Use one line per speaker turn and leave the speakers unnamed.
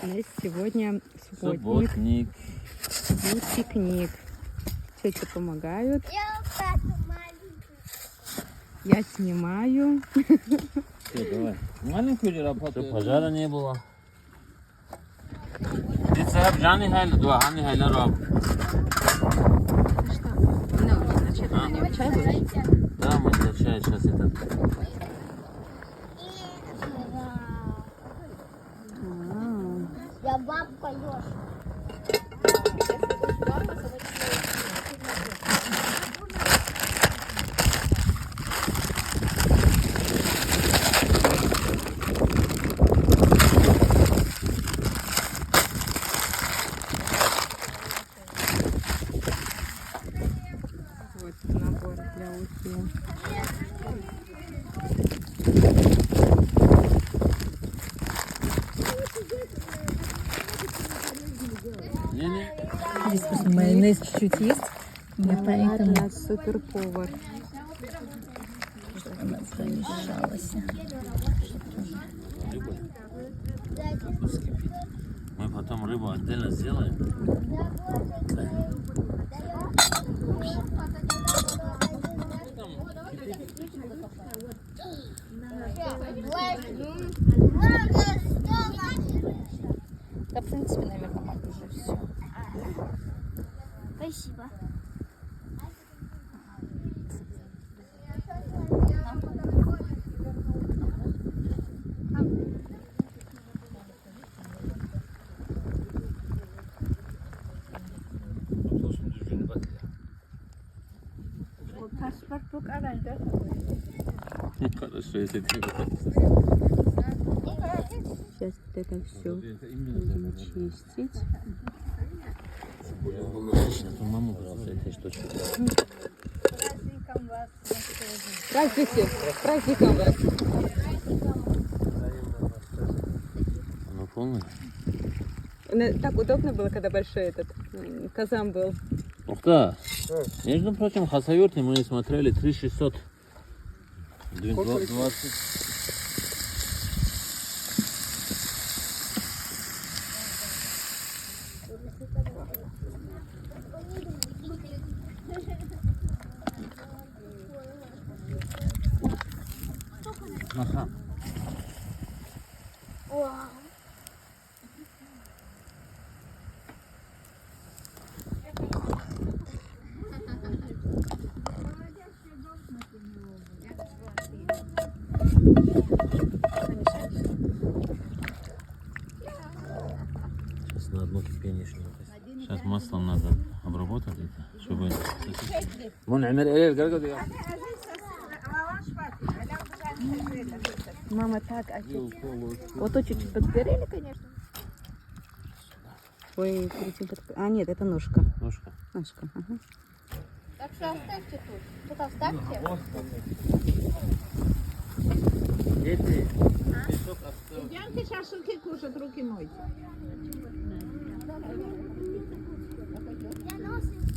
нас сегодня
Субботник.
и пикник. Тети помогают. Я снимаю.
Все, давай. Маленькую или работу? Пожара не было. Ты сам Жани Хайла, два Хани Хайла роб.
Чай будешь?
Да, мы для чая сейчас это.
Я бабка Лёша.
Вот набор для ухи.
Не-не.
Здесь просто майонез чуть-чуть есть. Я поэтому
Она супер повар.
она замешалась.
Рыба. Пусть кипит. Мы потом рыбу отдельно сделаем.
Да, в принципе, наверное, могу уже все.
Спасибо.
Хорошо, если ты
Сейчас вот это все будем чистить.
Сейчас у маму брал этой штучки.
Здравствуйте! С праздником вас!
Оно полное?
Так удобно было, когда большой этот казан был.
Ух ты! Между прочим, хасавюрте мы смотрели 3600. 20. Ага. Сейчас на одно кипение шло. Сейчас маслом надо обработать это, чтобы... Вон, Амир,
Мама, так, вот то чуть-чуть подгорели, конечно. Ой, а нет, это ножка.
Ножка.
Ножка, ага.
Так что оставьте тут. Тут оставьте.
Дети,
Идемте шашлыки кушать, руки мойте.
Я носик